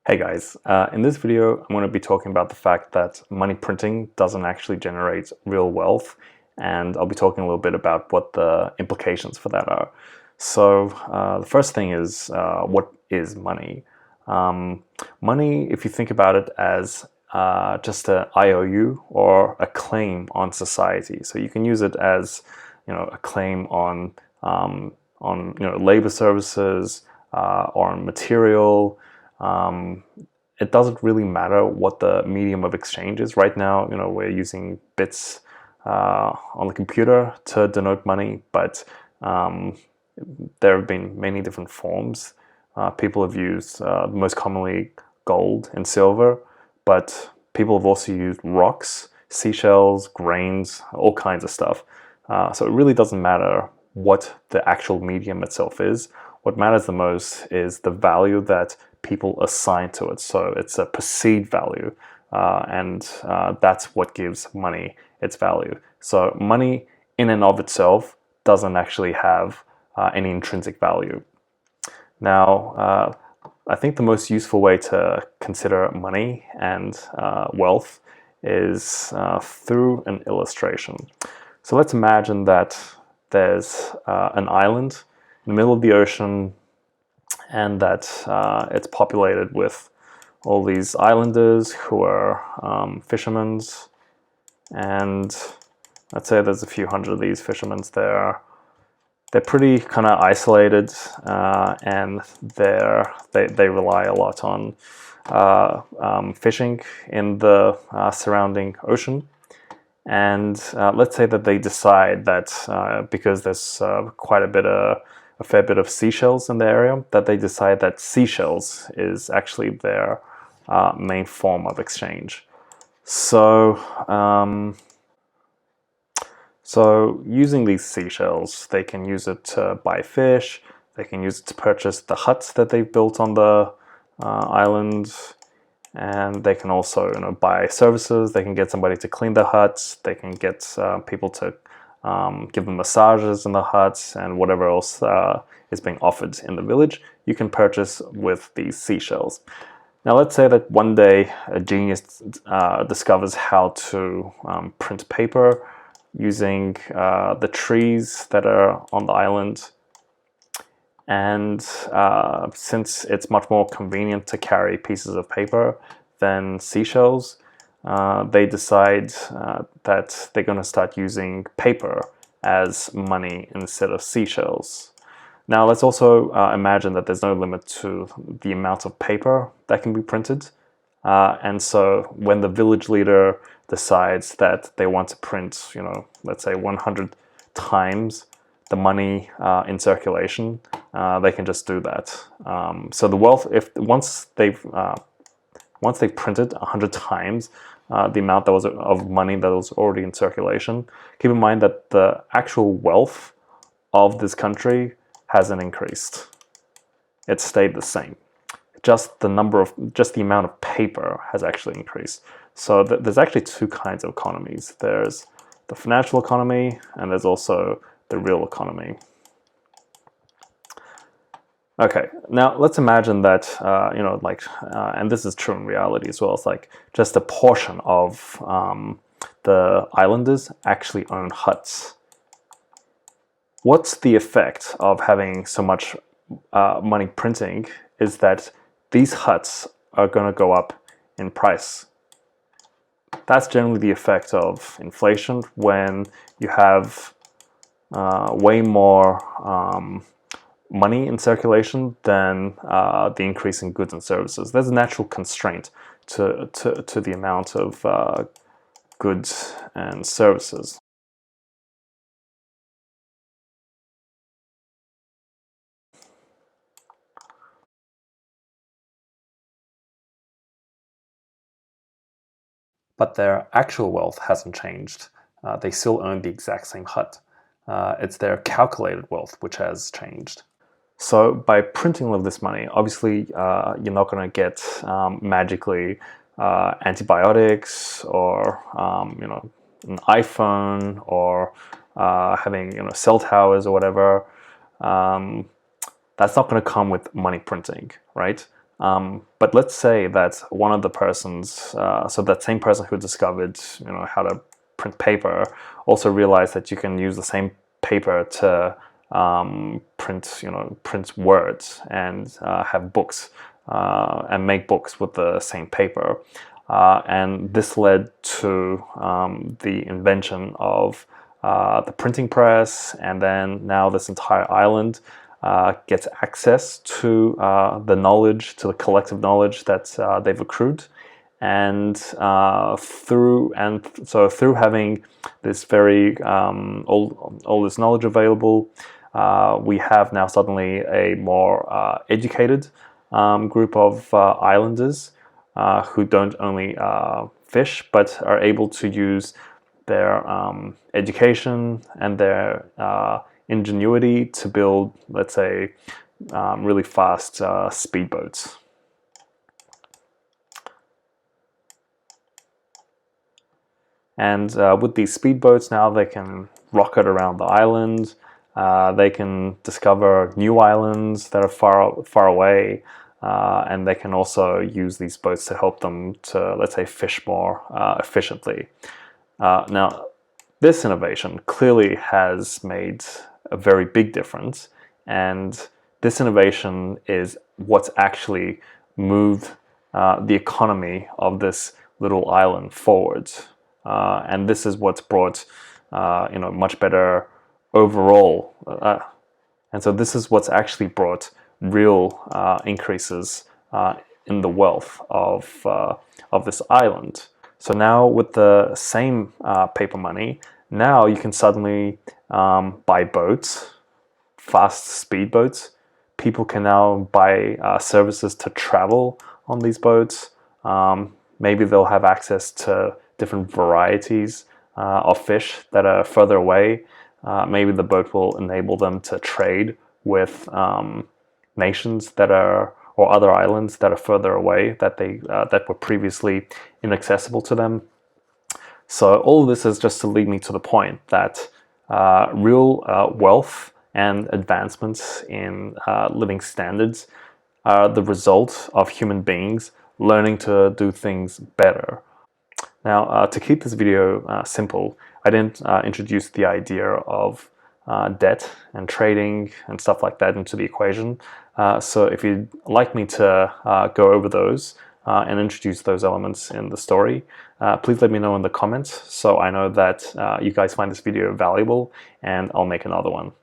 Hey guys, in this video I'm going to be talking about the fact that money printing doesn't actually generate real wealth, and I'll be talking a little bit about what the implications for that are. So the first thing is, what is money? Money, if you think about it as just an IOU or a claim on society, so you can use it as a claim on labor services or on material. It doesn't really matter what the medium of exchange is. Right now, we're using bits on the computer to denote money, but there have been many different forms. People have used most commonly gold and silver, but people have also used rocks, seashells, grains, all kinds of stuff. So it really doesn't matter what the actual medium itself is. What matters the most is the value that people assign to it. So it's a perceived value, and that's what gives money its value. So money in and of itself doesn't actually have any intrinsic value. Now, I think the most useful way to consider money and wealth is through an illustration. So let's imagine that there's an island in the middle of the ocean, and that it's populated with all these islanders who are fishermen. And let's say there's a few hundred of these fishermen there. They're pretty kind of isolated, and they rely a lot on fishing in the surrounding ocean. And let's say that they decide that because there's quite a fair bit of seashells in the area, that they decide that seashells is actually their main form of exchange. So, so using these seashells, they can use it to buy fish, they can use it to purchase the huts that they've built on the island, and they can also buy services. They can get somebody to clean the huts, they can get people to give them massages in the huts, and whatever else is being offered in the village, you can purchase with these seashells. Now let's say that one day a genius discovers how to print paper using the trees that are on the island. And since it's much more convenient to carry pieces of paper than seashells, they decide that they're going to start using paper as money instead of seashells. Now let's also imagine that there's no limit to the amount of paper that can be printed. And so when the village leader decides that they want to print, let's say 100 times the money in circulation, they can just do that. So the wealth, once they've printed 100 times the amount that was of money that was already in circulation, keep in mind that the actual wealth of this country hasn't increased. It stayed the same. Just the amount of paper has actually increased. So there's actually two kinds of economies. There's the financial economy, and there's also the real economy. Okay, now let's imagine that, and this is true in reality as well, it's like just a portion of the islanders actually own huts. What's the effect of having so much money printing is that these huts are going to go up in price. That's generally the effect of inflation when you have way more money in circulation than the increase in goods and services. There's a natural constraint to the amount of goods and services. But their actual wealth hasn't changed. They still own the exact same hut. It's their calculated wealth which has changed. So by printing all of this money, obviously you're not going to get magically antibiotics or an iPhone or having cell towers or whatever. That's not going to come with money printing, right? But let's say that one of the persons, so that same person who discovered, how to print paper, also realized that you can use the same paper to print words and have books and make books with the same paper. And this led to the invention of the printing press, and then now this entire island gets access to the knowledge, to the collective knowledge that they've accrued. And through having this very all this knowledge available, we have now suddenly a more educated group of islanders who don't only fish, but are able to use their education and their ingenuity to build, let's say, really fast speedboats. And with these speedboats now, they can rocket around the island. They can discover new islands that are far away. And they can also use these boats to help them to, let's say, fish more efficiently. Now, this innovation clearly has made a very big difference, and this innovation is what's actually moved the economy of this little island forward. And this is what's brought much better overall. And so this is what's actually brought real increases in the wealth of this island. So now with the same paper money, now you can suddenly buy boats, fast speedboats. People can now buy services to travel on these boats. Maybe they'll have access to different varieties of fish that are further away. Maybe the boat will enable them to trade with nations that are, or other islands that are further away, that were previously inaccessible to them. So all of this is just to lead me to the point that real wealth and advancements in living standards are the result of human beings learning to do things better. Now, to keep this video simple, I didn't introduce the idea of debt and trading and stuff like that into the equation. So if you'd like me to go over those and introduce those elements in the story, please let me know in the comments so I know that you guys find this video valuable, and I'll make another one.